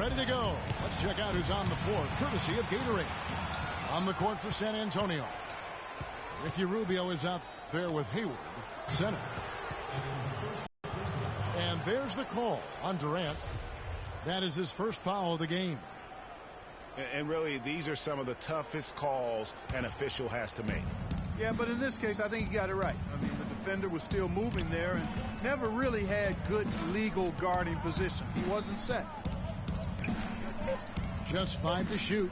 ready to go. Let's check out who's on the floor, courtesy of Gatorade. On the court for San Antonio, Ricky Rubio is out there with Hayward, center. And there's the call on Durant. That is his first foul of the game. And really, these are some of the toughest calls an official has to make. Yeah, but in this case, I think he got it right. I mean, the defender was still moving there and never really had good legal guarding position. He wasn't set. Just 5 to shoot.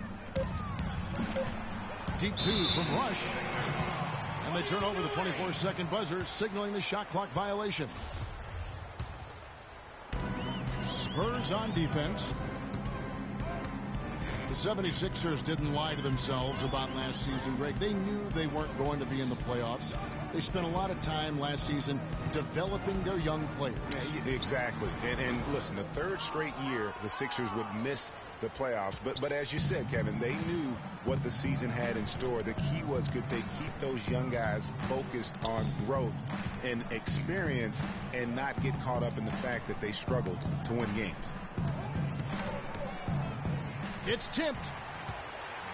Deep 2 from Rush. And they turn over the 24-second buzzer, signaling the shot clock violation. Spurs on defense. The 76ers didn't lie to themselves about last season, Greg. They knew they weren't going to be in the playoffs. They spent a lot of time last season developing their young players. Yeah, exactly. And listen, the third straight year the Sixers would miss the playoffs. But as you said, Kevin, they knew what the season had in store. The key was could they keep those young guys focused on growth and experience and not get caught up in the fact that they struggled to win games. It's tipped.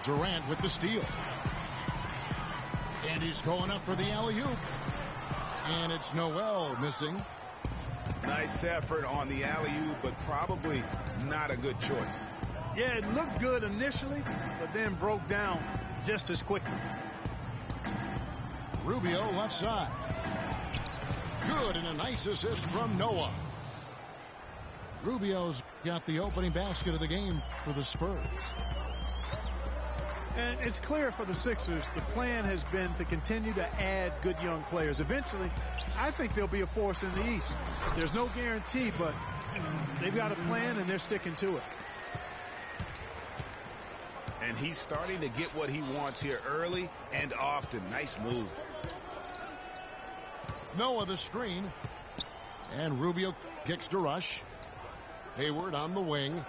Durant with the steal. And he's going up for the alley-oop. And it's Noel missing. Nice effort on the alley-oop, but probably not a good choice. Yeah, it looked good initially, but then broke down just as quickly. Rubio left side. Good, and a nice assist from Noah. Rubio's got the opening basket of the game for the Spurs. And it's clear for the Sixers, the plan has been to continue to add good young players. Eventually, I think they'll be a force in the East. There's no guarantee, but they've got a plan and they're sticking to it. And he's starting to get what he wants here early and often. Nice move. Noah the screen. And Rubio kicks to Rush. Hayward on the wing.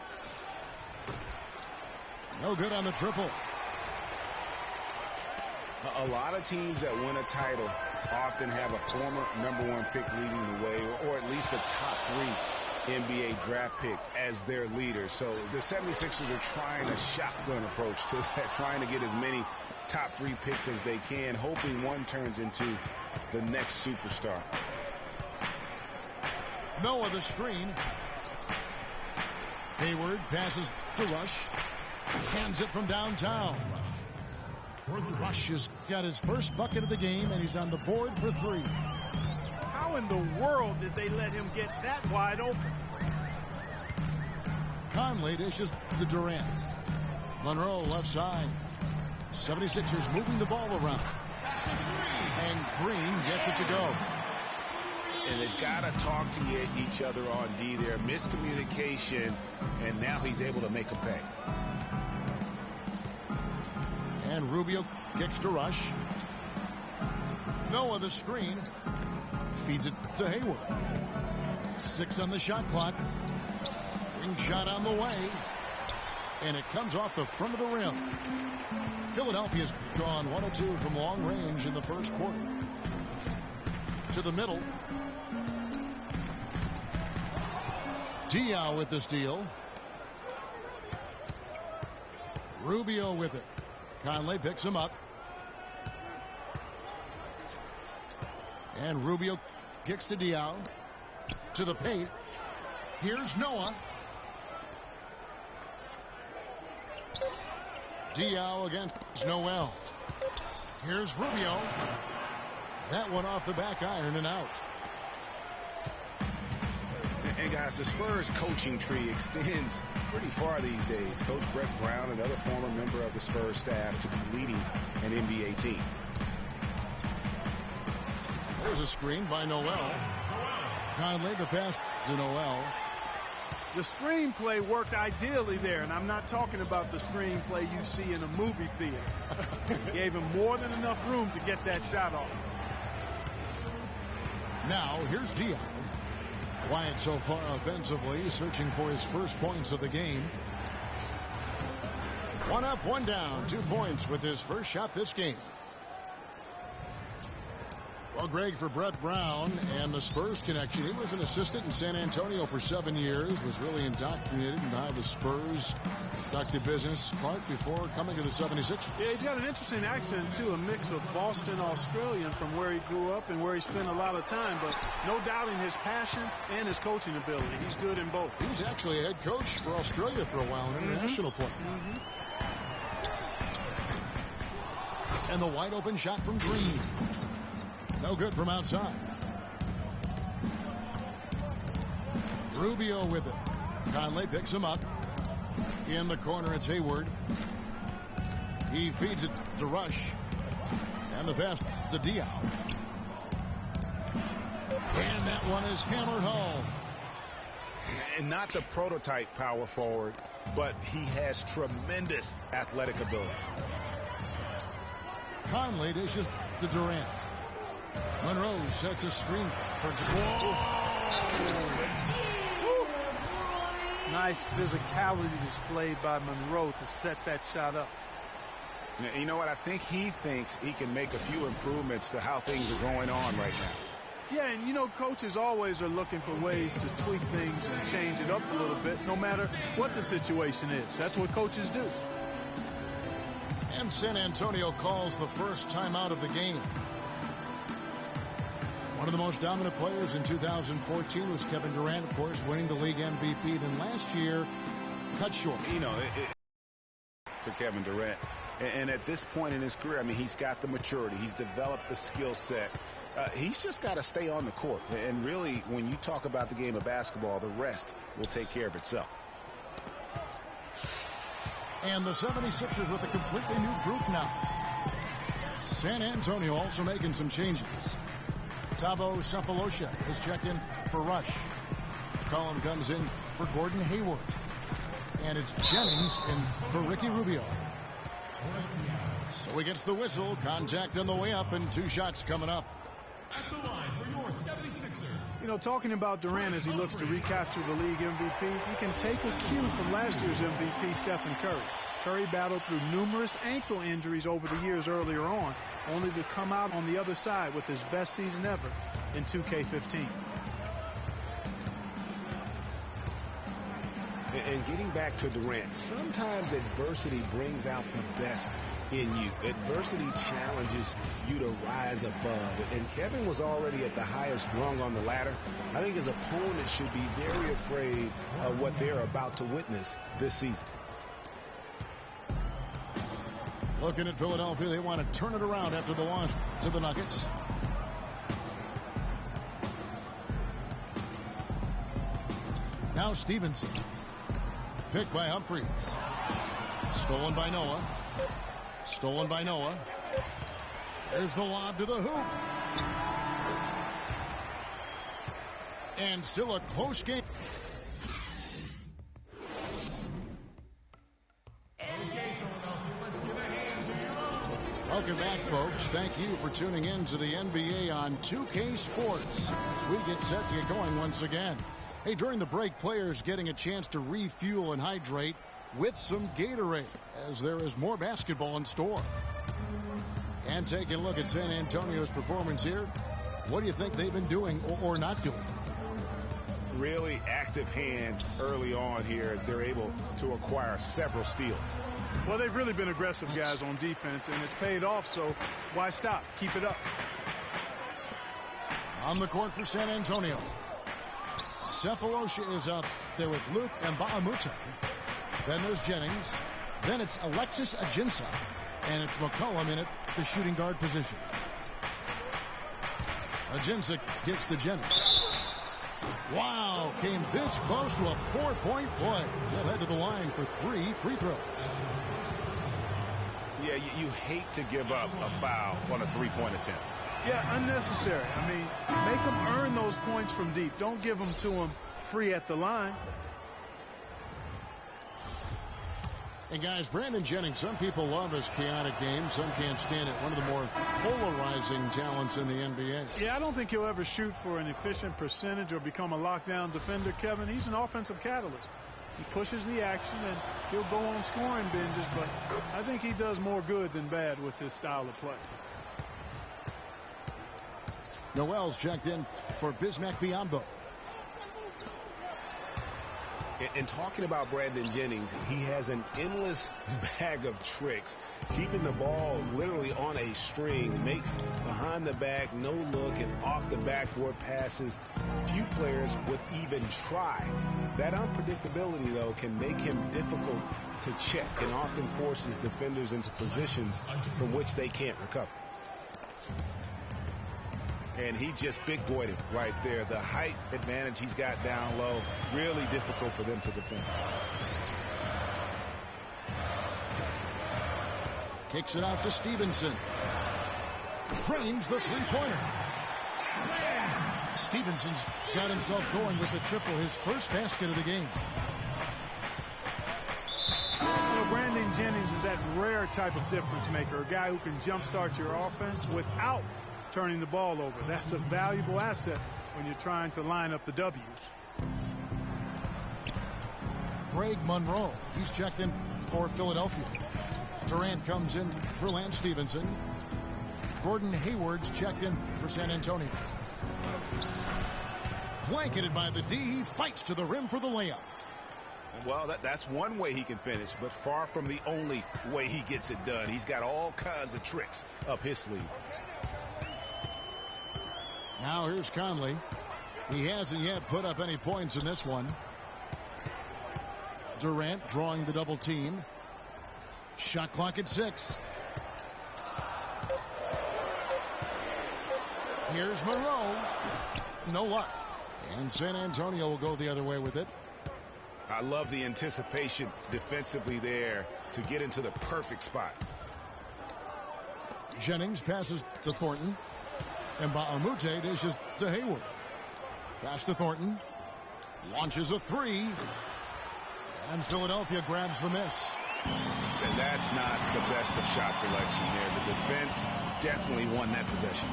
No good on the triple. A lot of teams that win a title often have a former #1 pick leading the way, or at least a top 3 NBA draft pick as their leader. So the 76ers are trying a shotgun approach to that, trying to get as many top 3 picks as they can, hoping one turns into the next superstar. Noah the screen. Hayward passes to Rush. Hands it from downtown. Rush has got his first bucket of the game, and he's on the board for 3. How in the world did they let him get that wide open? Conley dishes to Durant. Monroe left side. 76ers moving the ball around. And Green gets it to go. And they've got to talk to each other on D there. Miscommunication, and now he's able to make a pay. And Rubio kicks to Rush. Noah the screen. Feeds it to Hayward. 6 on the shot clock. Ring shot on the way. And it comes off the front of the rim. Philadelphia's gone 1 of 2 from long range in the first quarter. To the middle. Diaw with the steal. Rubio with it. Conley picks him up. And Rubio kicks to Diaw. To the paint. Here's Noah. Diaw against Noel. Here's Rubio. That one off the back iron and out. And guys, the Spurs coaching tree extends pretty far these days. Coach Brett Brown, another former member of the Spurs staff, to be leading an NBA team. There's a screen by Noel. Conley the pass to Noel. The screenplay worked ideally there, and I'm not talking about the screenplay you see in a movie theater. He gave him more than enough room to get that shot off. Now, here's Diaw. Quiet so far offensively, searching for his first points of the game. 1 up, 1 down, 2 points with his first shot this game. Well, Greg, for Brett Brown and the Spurs connection, he was an assistant in San Antonio for 7 years, was really indoctrinated into how the Spurs conducted business, Clark, before coming to the 76ers. Yeah, he's got an interesting accent, too, a mix of Boston Australian from where he grew up and where he spent a lot of time, but no doubting his passion and his coaching ability. He's good in both. He was actually a head coach for Australia for a while in international play. And the wide open shot from Green. No good from outside. Rubio with it. Conley picks him up. In the corner, it's Hayward. He feeds it to Rush. And the pass to Diaw. And that one is hammered home. And not the prototype power forward, but he has tremendous athletic ability. Conley dishes to Durant. Monroe sets a screen for Nice physicality displayed by Monroe to set that shot up. You know what? I think he thinks he can make a few improvements to how things are going on right now. Yeah, and you know, coaches always are looking for ways to tweak things and change it up a little bit, no matter what the situation is. That's what coaches do. And San Antonio calls the first timeout of the game. One of the most dominant players in 2014 was Kevin Durant, of course, winning the league MVP. Then last year, cut short. You know, for Kevin Durant. And at this point in his career, I mean, he's got the maturity. He's developed the skill set. He's just got to stay on the court. And really, when you talk about the game of basketball, the rest will take care of itself. And the 76ers with a completely new group now. San Antonio also making some changes. Tavo Cephalosha has checked in for Rush. McCollum comes in for Gordon Hayward. And it's Jennings in for Ricky Rubio. So he gets the whistle. Contact on the way up and 2 shots coming up. At the line for your 76ers. You know, talking about Durant as he looks to recapture the league MVP, he can take a cue from last year's MVP, Stephen Curry. Curry battled through numerous ankle injuries over the years earlier on, only to come out on the other side with his best season ever in 2K15. And getting back to Durant, sometimes adversity brings out the best in you. Adversity challenges you to rise above. And Kevin was already at the highest rung on the ladder. I think his opponent should be very afraid of what they're about to witness this season. Looking at Philadelphia, they want to turn it around after the loss to the Nuggets. Now Stevenson. Picked by Humphries. Stolen by Noah. Stolen by Noah. There's the lob to the hoop. And still a close game. Welcome back, folks. Thank you for tuning in to the NBA on 2K Sports as we get set to get going once again. Hey, during the break, players getting a chance to refuel and hydrate with some Gatorade as there is more basketball in store. And taking a look at San Antonio's performance here, what do you think they've been doing or not doing? Really active hands early on here as they're able to acquire several steals. Well, they've really been aggressive guys on defense, and it's paid off, so why stop? Keep it up. On the court for San Antonio. Cephalosha is up there with Luke and Mbaamuta. Then there's Jennings. Then it's Alexis Ajinça. And it's McCollum in at the shooting guard position. Ajinça gets to Jennings. Wow, came this close to a 4-point play. He'll head to the line for 3 free throws. Yeah, you hate to give up a foul on a 3-point attempt. Yeah, unnecessary. I mean, make them earn those points from deep. Don't give them to them free at the line. And guys, Brandon Jennings, some people love his chaotic game. Some can't stand it. One of the more polarizing talents in the NBA. Yeah, I don't think he'll ever shoot for an efficient percentage or become a lockdown defender, Kevin. He's an offensive catalyst. He pushes the action, and he'll go on scoring binges, but I think he does more good than bad with his style of play. Noel's checked in for Bismack Biyombo. And talking about Brandon Jennings, he has an endless bag of tricks. Keeping the ball literally on a string, makes behind the back, no look, and off the backboard passes few players would even try. That unpredictability, though, can make him difficult to check and often forces defenders into positions from which they can't recover. And he just big boyed him right there. The height advantage he's got down low, really difficult for them to defend. Kicks it out to Stevenson. Drains the three-pointer. Stevenson's got himself going with the triple, his first basket of the game. You know, Brandon Jennings is that rare type of difference maker, a guy who can jumpstart your offense without turning the ball over. That's a valuable asset when you're trying to line up the W's. Greg Monroe, he's checked in for Philadelphia. Durant comes in for Lance Stevenson. Gordon Hayward's checked in for San Antonio. Blanketed by the D, he fights to the rim for the layup. Well, that's one way he can finish, but far from the only way he gets it done. He's got all kinds of tricks up his sleeve. Now here's Conley. He hasn't yet put up any points in this one. Durant drawing the double team. Shot clock at 6. Here's Monroe. No luck. And San Antonio will go the other way with it. I love the anticipation defensively there to get into the perfect spot. Jennings passes to Thornton. And Baamute dishes to Hayward. Pass to Thornton. Launches a three. And Philadelphia grabs the miss. And that's not the best of shot selection there. The defense definitely won that possession.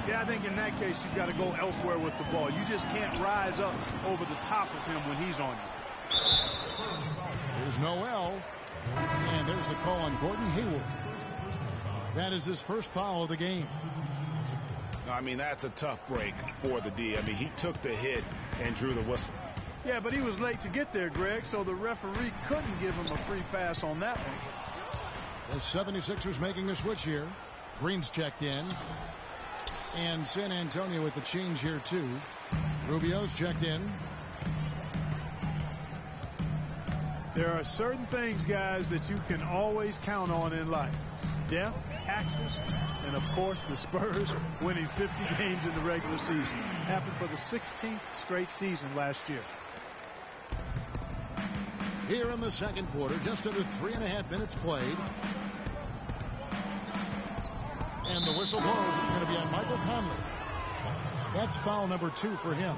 Yeah, I think in that case you've got to go elsewhere with the ball. You just can't rise up over the top of him when he's on you. Here's Noel. And there's the call on Gordon Hayward. That is his first foul of the game. I mean, that's a tough break for the D. I mean, he took the hit and drew the whistle. Yeah, but he was late to get there, Greg, so the referee couldn't give him a free pass on that one. The 76ers making a switch here. Green's checked in. And San Antonio with the change here, too. Rubio's checked in. There are certain things, guys, that you can always count on in life. Death, taxes, and, of course, the Spurs winning 50 games in the regular season. Happened for the 16th straight season last year. Here in the second quarter, just under 3.5 minutes played. And the whistle blows. It's going to be on Michael Conley. That's foul number 2 for him.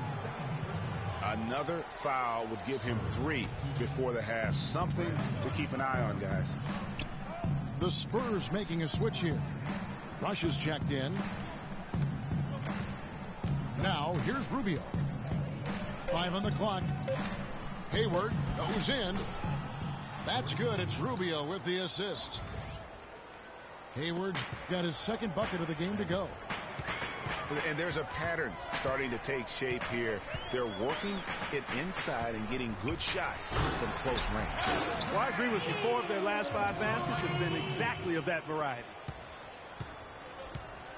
Another foul would give him 3 before the half. Something to keep an eye on, guys. The Spurs making a switch here. Rush is checked in. Now, here's Rubio. 5 on the clock. Hayward goes in. That's good. It's Rubio with the assist. Hayward's got his second bucket of the game to go. And there's a pattern starting to take shape here. They're working it inside and getting good shots from close range. Well, I agree with you. 4 of their last 5 baskets have been exactly of that variety.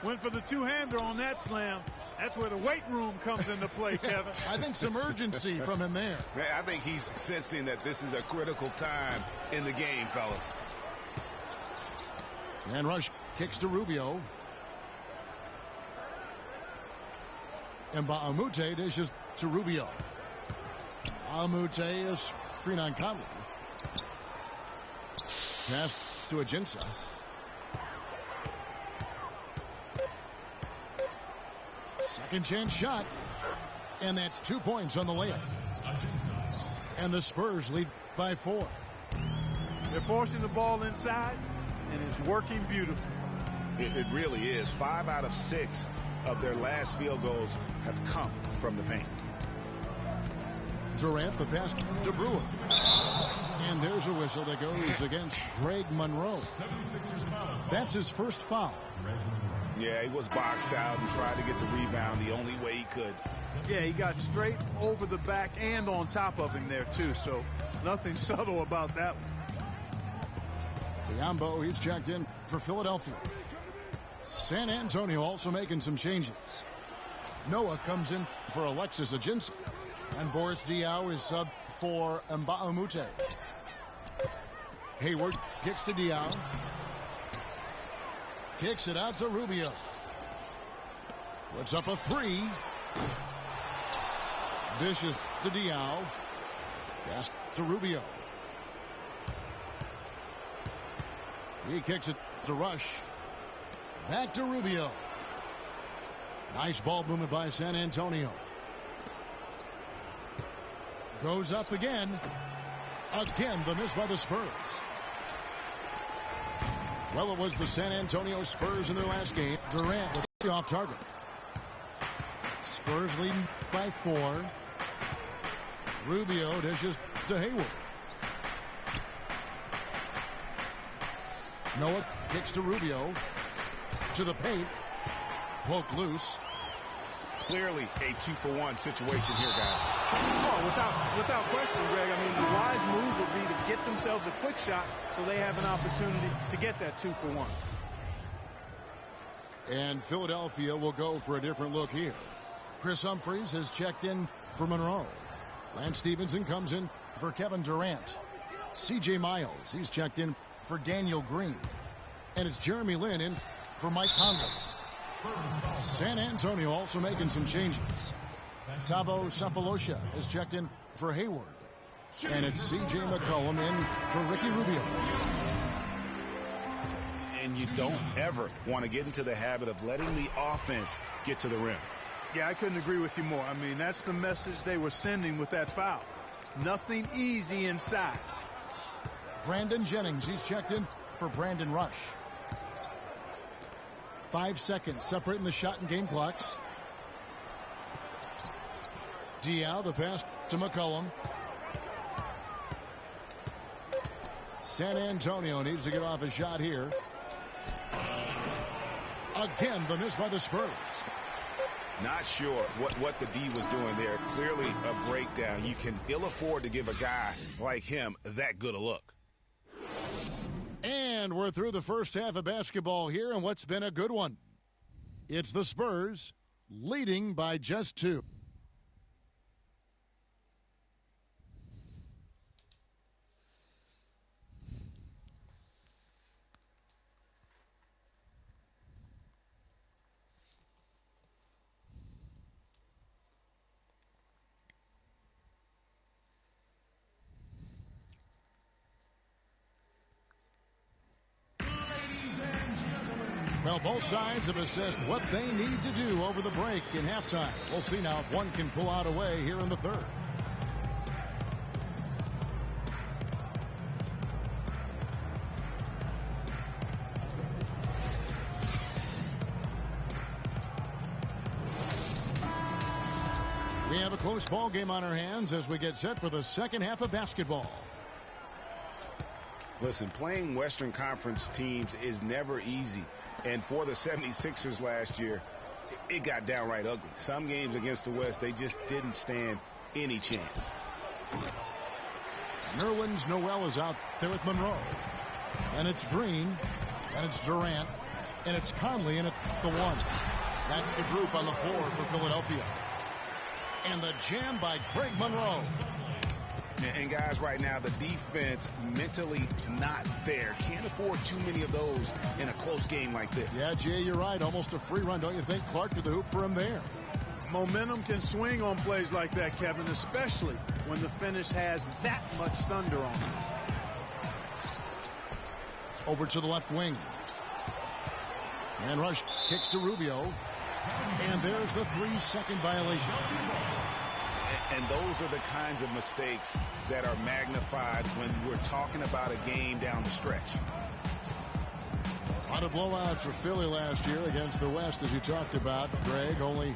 Went for the two-hander on that slam. That's where the weight room comes into play, Kevin. I think some urgency from him there. I think he's sensing that this is a critical time in the game, fellas. And Rush kicks to Rubio. And Baamute dishes to Rubio. Baamute is screen on Conley. Pass to Ajinça. Second chance shot. And that's 2 points on the layup. And the Spurs lead by 4. They're forcing the ball inside, and it's working beautifully. It really is. 5 out of 6 of their last field goals have come from the paint. Durant, the pass to Brewer. And there's a whistle that goes against Greg Monroe. That's his first foul. Yeah, he was boxed out and tried to get the rebound the only way he could. Yeah, he got straight over the back and on top of him there, too. So nothing subtle about that one. Biombo, he's checked in for Philadelphia. San Antonio also making some changes. Noah comes in for Alexis Ajinci. And Boris Diaw is sub for Mbaumute. Hayward kicks to Diaw. Kicks it out to Rubio. Puts up a three. Dishes to Diaw. Pass to Rubio. He kicks it to Rush. Back to Rubio. Nice ball movement by San Antonio. Goes up again. Again, the miss by the Spurs. Well, it was the San Antonio Spurs in their last game. Durant with the off target. Spurs leading by 4. Rubio dishes to Hayward. Noah kicks to Rubio. To the paint. Poke loose. Clearly a 2-for-1 situation here, guys. Oh, without question, Greg. I mean, the wise move would be to get themselves a quick shot so they have an opportunity to get that 2-for-1. And Philadelphia will go for a different look here. Chris Humphries has checked in for Monroe. Lance Stevenson comes in for Kevin Durant. C.J. Miles, he's checked in for Daniel Green. And it's Jeremy Lin in for Mike Conley. San Antonio also making some changes. Tavo Cephalosha has checked in for Hayward. And it's C.J. McCollum in for Ricky Rubio. And you don't ever want to get into the habit of letting the offense get to the rim. Yeah, I couldn't agree with you more. I mean, that's the message they were sending with that foul. Nothing easy inside. Brandon Jennings, he's checked in for Brandon Rush. 5 seconds separating the shot and game clocks. Diaw, the pass to McCollum. San Antonio needs to get off a shot here. Again, the miss by the Spurs. Not sure what the D was doing there. Clearly a breakdown. You can ill afford to give a guy like him that good a look. And we're through the first half of basketball here, and what's been a good one. It's the Spurs leading by just 2. Well, both sides have assessed what they need to do over the break in halftime. We'll see now if one can pull out a way here in the third. We have a close ball game on our hands as we get set for the second half of basketball. Listen, playing Western Conference teams is never easy. And for the 76ers last year, it got downright ugly. Some games against the West, they just didn't stand any chance. Nerlens Noel is out there with Monroe. And it's Green. And it's Durant. And it's Conley in at the 1. That's the group on the floor for Philadelphia. And the jam by Craig Monroe. And guys, right now, the defense mentally not there. Can't afford too many of those in a close game like this. Yeah, Jay, you're right. Almost a free run, don't you think? Clark to the hoop for him there. Momentum can swing on plays like that, Kevin, especially when the finish has that much thunder on it. Over to the left wing. And Rush kicks to Rubio. And there's the 3-second violation. And those are the kinds of mistakes that are magnified when we're talking about a game down the stretch. A lot of blowouts for Philly last year against the West, as you talked about, Greg. Only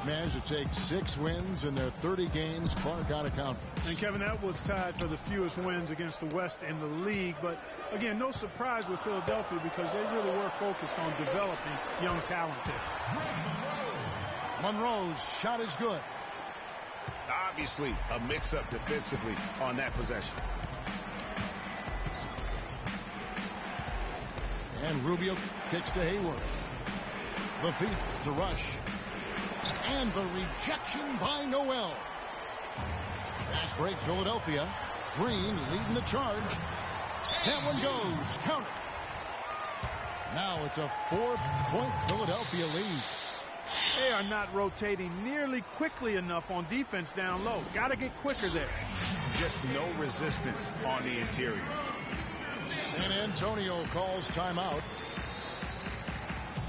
managed to take 6 wins in their 30 games. Clark out of conference. And Kevin, that was tied for the fewest wins against the West in the league. But again, no surprise with Philadelphia because they really were focused on developing young talent there. Monroe's shot is good. Obviously, a mix-up defensively on that possession. And Rubio kicks to Hayward. The feed to Rush. And the rejection by Noel. Fast break Philadelphia. Green leading the charge. That one goes. Count it. Now it's a 4-point Philadelphia lead. They are not rotating nearly quickly enough on defense down low. Got to get quicker there. Just no resistance on the interior. San Antonio calls timeout.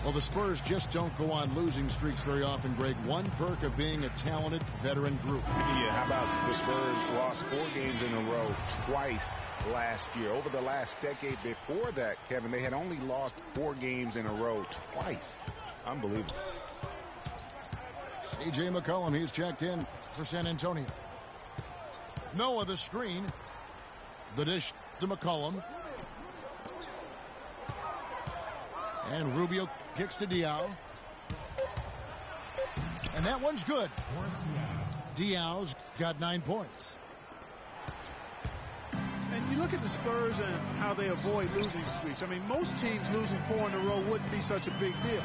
Well, the Spurs just don't go on losing streaks very often, Greg. One perk of being a talented veteran group. Yeah, how about the Spurs lost 4 games in a row twice last year. Over the last decade before that, Kevin, they had only lost 4 games in a row twice. Unbelievable. C.J. McCollum, he's checked in for San Antonio. Noah the screen. The dish to McCollum. And Rubio kicks to Diaw. And that one's good. Diaw's got 9 points. And you look at the Spurs and how they avoid losing streaks. I mean, most teams losing 4 in a row wouldn't be such a big deal.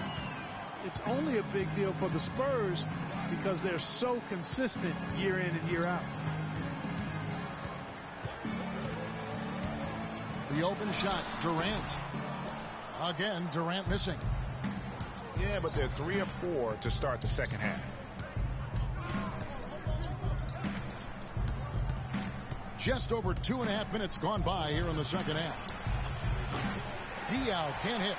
It's only a big deal for the Spurs because they're so consistent year in and year out. The open shot, Durant. Again, Durant missing. Yeah, but they're 3 of 4 to start the second half. Just over 2.5 minutes gone by here in the second half. Diaw can't hit.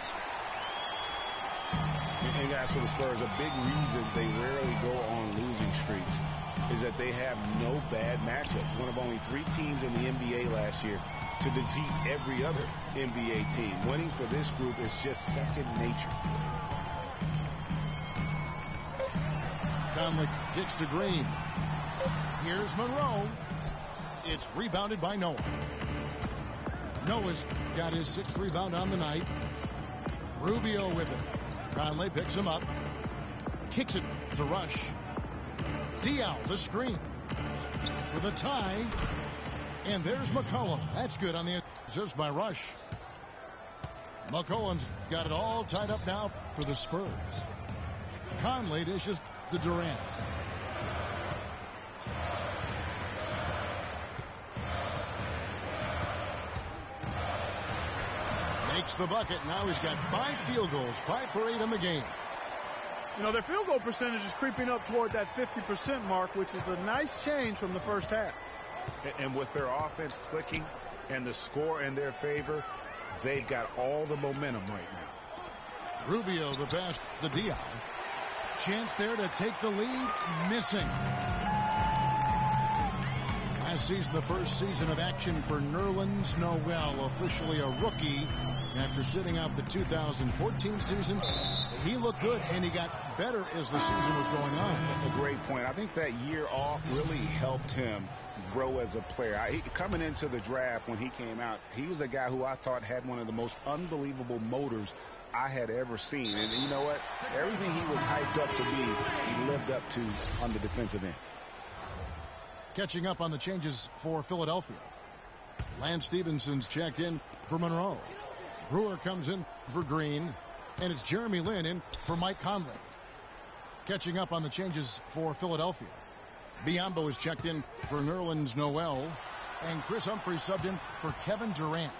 And guys, for the Spurs, a big reason they rarely go on losing streaks is that they have no bad matchups. One of only 3 teams in the NBA last year to defeat every other NBA team. Winning for this group is just second nature. Conley kicks to Green. Here's Monroe. It's rebounded by Noah. Noah's got his 6th rebound on the night. Rubio with it. Conley picks him up. Kicks it to Rush. Diaw, the screen. With a tie. And there's McCollum. That's good on the assist by Rush. McCollum's got it all tied up now for the Spurs. Conley dishes to Durant. Makes the bucket. Now he's got 5 field goals. 5 for 8 in the game. You know, their field goal percentage is creeping up toward that 50% mark, which is a nice change from the first half. And with their offense clicking and the score in their favor, they've got all the momentum right now. Rubio the pass to Diaw. Chance there to take the lead. Missing. Last season, the first season of action for Nerlens Noel, officially a rookie after sitting out the 2014 season. He looked good, and he got better as the season was going on. A great point. I think that year off really helped him grow as a player. Coming into the draft when he came out, he was a guy who I thought had one of the most unbelievable motors I had ever seen. And you know what? Everything he was hyped up to be, he lived up to on the defensive end. Catching up on the changes for Philadelphia. Lance Stephenson's checked in for Monroe. Brewer comes in for Green. And it's Jeremy Lin in for Mike Conley. Catching up on the changes for Philadelphia. Biyombo is checked in for Nerlens Noel. And Chris Humphrey subbed in for Kevin Durant.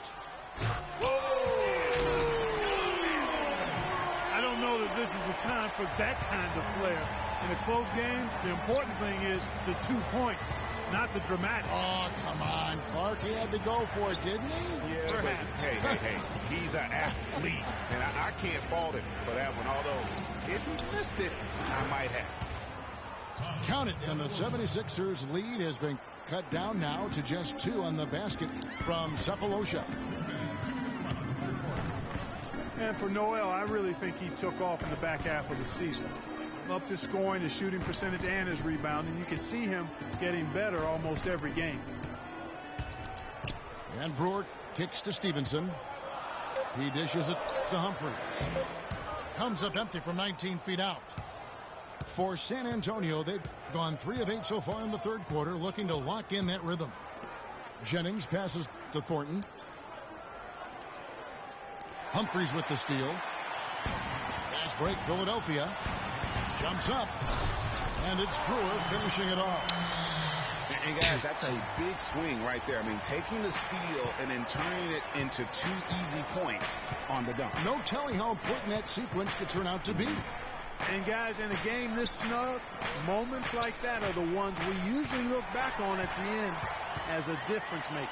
I don't know that this is the time for that kind of player. In a close game, the important thing is the 2 points, not the dramatic. Oh, come on, Clark. He had to go for it, didn't he? Yeah, but hey. He's an athlete, and I can't fault him for that one. Although, if he missed it, I might have. Count it, and the 76ers lead has been cut down now to just 2 on the basket from Cephalosha. And for Noel, I really think he took off in the back half of the season. up his scoring, his shooting percentage, and his rebounding. You can see him getting better almost every game. And Brewer kicks to Stevenson. He dishes it to Humphries. Comes up empty from 19 feet out. For San Antonio, they've gone 3 of 8 so far in the third quarter, looking to lock in that rhythm. Jennings passes to Thornton. Humphries with the steal. Fast break, Philadelphia. Jumps up. And it's Brewer finishing it off. And guys, that's a big swing right there. I mean, taking the steal and then turning it into 2 easy points on the dunk. No telling how important that sequence could turn out to be. And guys, in a game this snug, moments like that are the ones we usually look back on at the end as a difference maker.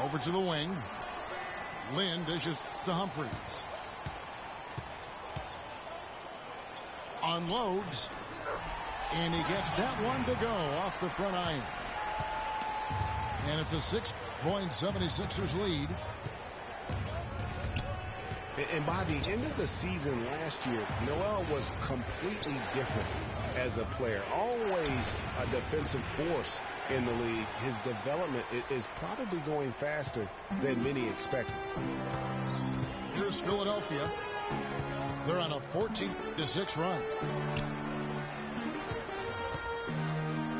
Over to the wing. Lynn dishes to Humphries. Unloads. And he gets that one to go off the front iron. And it's a 6-point 76ers lead. And by the end of the season last year, Noel was completely different as a player. Always a defensive force in the league. His development is probably going faster than many expected. Here's Philadelphia. They're on a 14-6 run.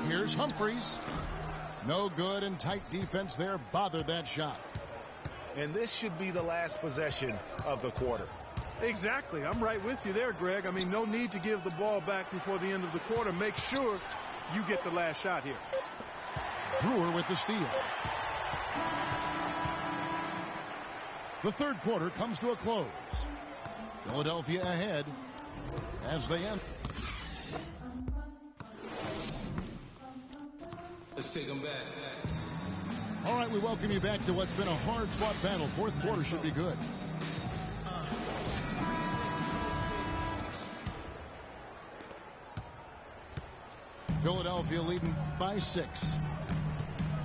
Here's Humphries. No good, and tight defense there bothered that shot. And this should be the last possession of the quarter. Exactly. I'm right with you there, Greg. I mean, no need to give the ball back before the end of the quarter. Make sure you get the last shot here. Brewer with the steal. The third quarter comes to a close. Philadelphia ahead as they end. Let's take them back. All right, we welcome you back to what's been a hard-fought battle. Fourth quarter should be good. Philadelphia leading by 6.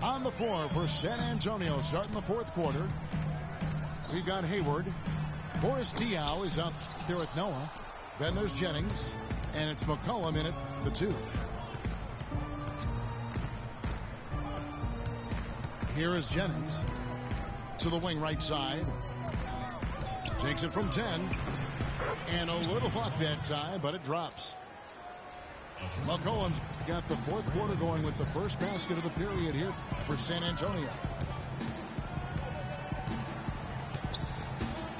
On the floor for San Antonio starting the fourth quarter. We've got Hayward. Boris Diaw is out there with Noah. Then there's Jennings. And it's McCollum in at the 2. Here is Jennings to the wing right side. Takes it from 10. And a little luck that time, but it drops. McCollum's got the fourth quarter going with the first basket of the period here for San Antonio.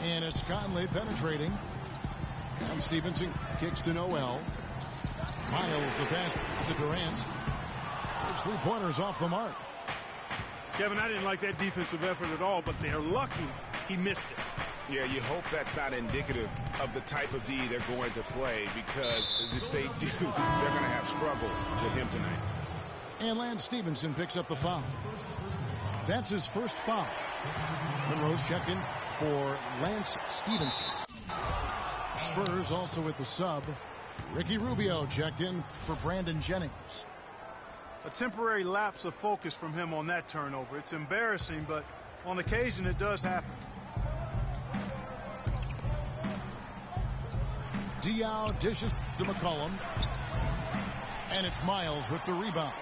And it's Conley penetrating. And Stevenson kicks to Noel. Miles the pass to Durant. Those 3-pointers off the mark. Kevin, I didn't like that defensive effort at all, but they're lucky he missed it. Yeah, you hope that's not indicative of the type of D they're going to play, because if they do, they're going to have struggles with him tonight. And Lance Stevenson picks up the foul. That's his first foul. Monroe's checked in for Lance Stevenson. Spurs also with the sub. Ricky Rubio checked in for Brandon Jennings. A temporary lapse of focus from him on that turnover. It's embarrassing, but on occasion it does happen. Diaw dishes to McCollum. And it's Miles with the rebound.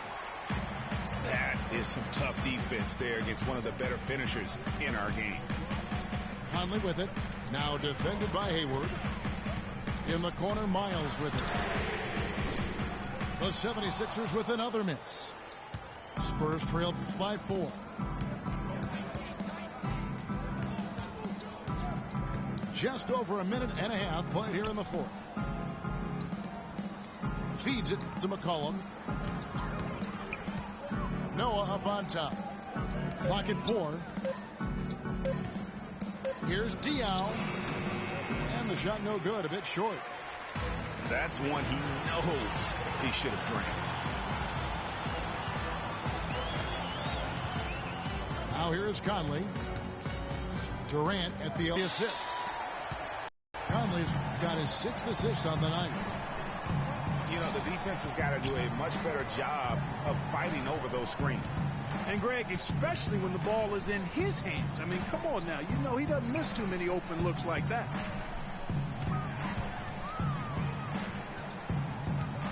That is some tough defense there against one of the better finishers in our game. Conley with it. Now defended by Hayward. In the corner, Miles with it. The 76ers with another miss. Spurs trailed by 4. Just over a minute and a half played here in the fourth. Feeds it to McCollum. Noah up on top. Clock at 4. Here's Diaw. And the shot no good, a bit short. That's one he knows he should have drained. Now here is Conley. Durant at the assist. Conley's got his 6th assist on the night. You know, the defense has got to do a much better job of fighting over those screens. And, Greg, especially when the ball is in his hands. I mean, come on now. You know he doesn't miss too many open looks like that.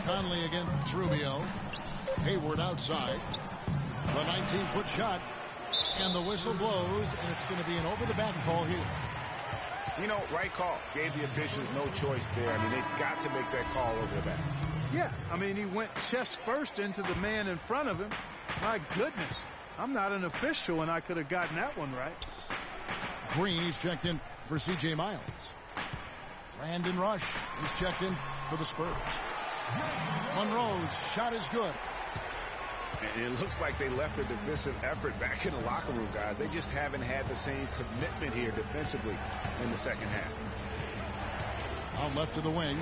Conley against Rubio. Hayward outside. The 19-foot shot. And the whistle blows, and it's going to be an over-the-back call here. You know, right call. Gave the officials no choice there. I mean, they've got to make that call over the back. Yeah, I mean, he went chest first into the man in front of him. My goodness. I'm not an official, and I could have gotten that one right. Green, he's checked in for C.J. Miles. Brandon Rush, he's checked in for the Spurs. Monroe's shot is good. And it looks like they left their defensive effort back in the locker room, guys. They just haven't had the same commitment here defensively in the second half. Out left of the wing.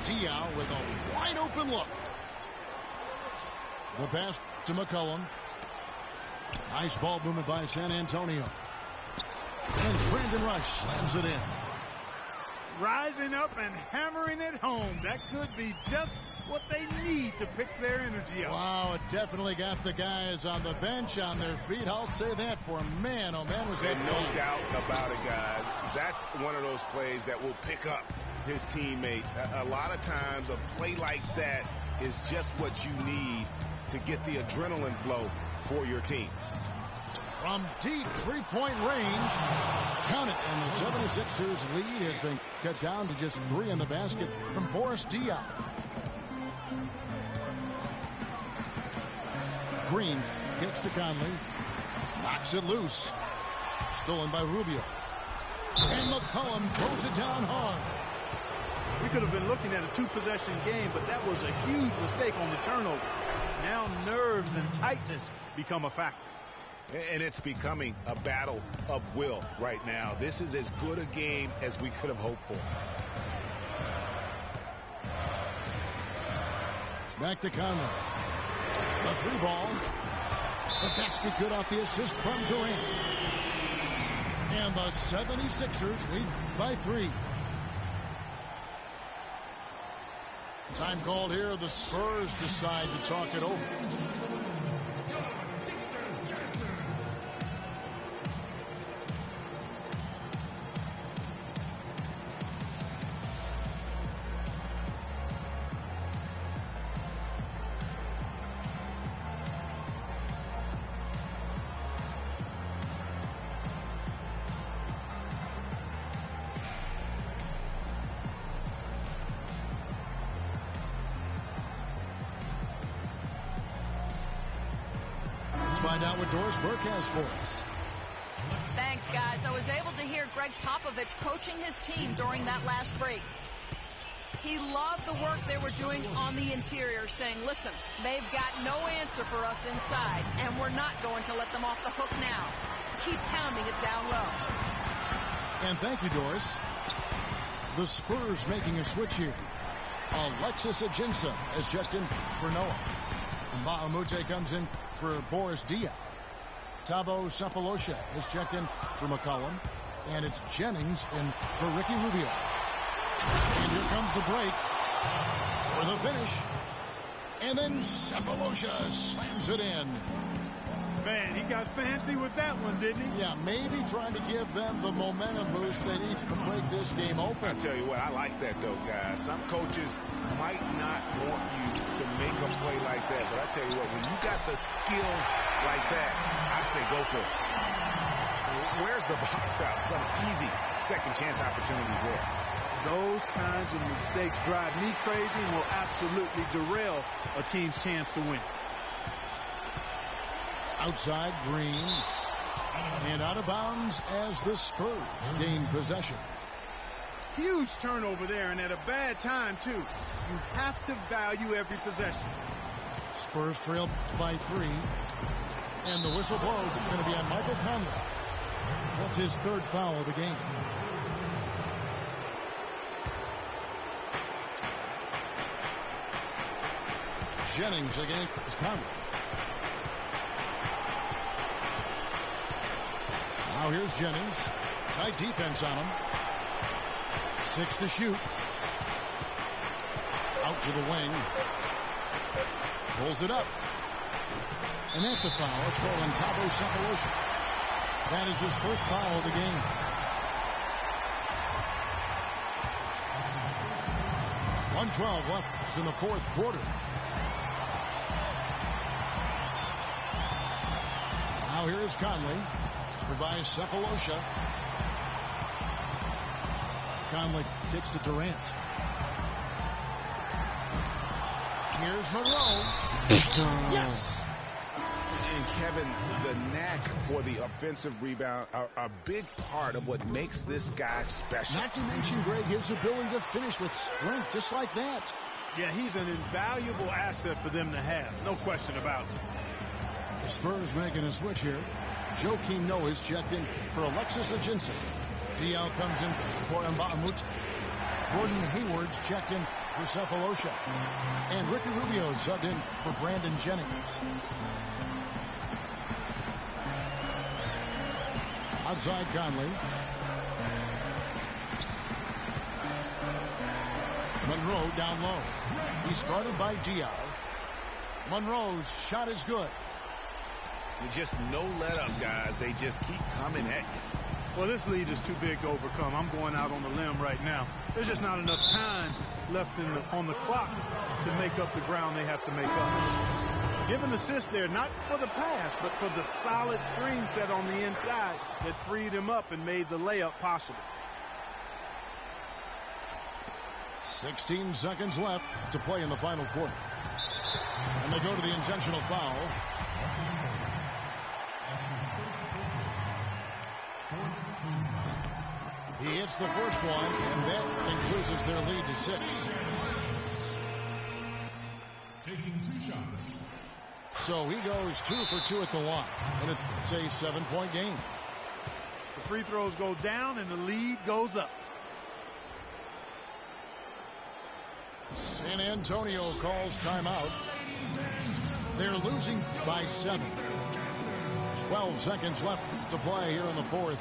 Diaw with a wide open look. The pass to McCollum. Nice ball movement by San Antonio. And Brandon Rush slams it in. Rising up and hammering it home. That could be just what they need to pick their energy up. Wow, it definitely got the guys on the bench on their feet. I'll say that for a man. Oh, man, was that no doubt about it, guys. That's one of those plays that will pick up his teammates. A lot of times a play like that is just what you need to get the adrenaline flow for your team. From deep three-point range, count it, and the 76ers lead has been cut down to just 3 in the basket from Boris Diaw. Green kicks to Conley, knocks it loose, stolen by Rubio, and McCollum throws it down hard. We could have been looking at a 2-possession game, but that was a huge mistake on the turnover. Now nerves and tightness become a factor. And it's becoming a battle of will right now. This is as good a game as we could have hoped for. Back to Conley. The 3 ball. The basket good off the assist from Durant. And the 76ers lead by 3. Time called here. The Spurs decide to talk it over. Find out what Doris Burke has for us. Thanks, guys. I was able to hear Greg Popovich coaching his team during that last break. He loved the work they were doing on the interior, saying, listen, they've got no answer for us inside, and we're not going to let them off the hook now. Keep pounding it down low. And thank you, Doris. The Spurs making a switch here. Alexis Ajinça has checked in for Noah. And Bahamute comes in for Boris Diaw. Thabo Sefolosha has checked in for McCollum. And it's Jennings in for Ricky Rubio. And here comes the break for the finish. And then Sefolosha slams it in. Man, he got fancy with that one, didn't he? Yeah, maybe trying to give them the momentum boost they need to break this game open. I tell you what, I like that, though, guys. Some coaches might not want you to make a play like that, but I tell you what, when you got the skills like that, I say go for it. Where's the box out? Some easy second chance opportunities there. Those kinds of mistakes drive me crazy and will absolutely derail a team's chance to win. Outside, Green. And out of bounds as the Spurs gain possession. Huge turnover there, and at a bad time, too. You have to value every possession. Spurs trail by 3. And the whistle blows. It's going to be on Michael Conley. That's his 3rd foul of the game. Jennings against Conley. Now here's Jennings. Tight defense on him. 6 to shoot. Out to the wing. Pulls it up. And that's a foul. It's called on Thabo Sefolosha. That is his first foul of the game. .112 left in the fourth quarter. Now here's Conley. By Sefolosha. Conley kicks to Durant. Here's Monroe. Yes. And Kevin, the knack for the offensive rebound are a big part of what makes this guy special. Not to mention, Greg, his ability to finish with strength, just like that. Yeah, he's an invaluable asset for them to have. No question about it. The Spurs making a switch here. Joakim Noah is checked in for Alexis Ajinça. Diaw comes in for Mbamute. Gordon Hayward's checked in for Sefolosha. And Ricky Rubio subbed in for Brandon Jennings. Outside Conley. Monroe down low. He's guarded by Diaw. Monroe's shot is good. Just no let up, guys. They just keep coming at you. Well, this lead is too big to overcome. I'm going out on the limb right now. There's just not enough time left on the clock to make up the ground they have to make up. Give an assist there, not for the pass, but for the solid screen set on the inside that freed him up and made the layup possible. 16 seconds left to play in the final quarter. And they go to the intentional foul. He hits the first one, and that increases their lead to 6. Taking 2 shots. So he goes 2 for 2 at the line, and it's a 7-point game. The free throws go down, and the lead goes up. San Antonio calls timeout. They're losing by 7. 12 seconds left to play here in the fourth.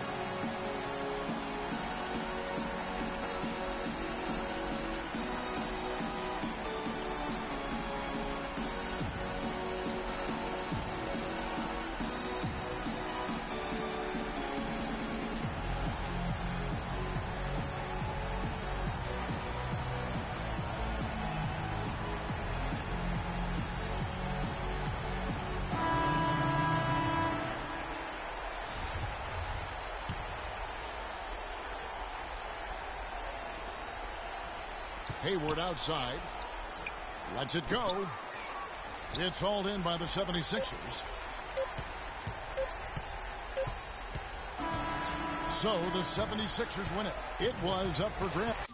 Hayward outside. Lets it go. It's hauled in by the 76ers. So the 76ers win it. It was up for grabs.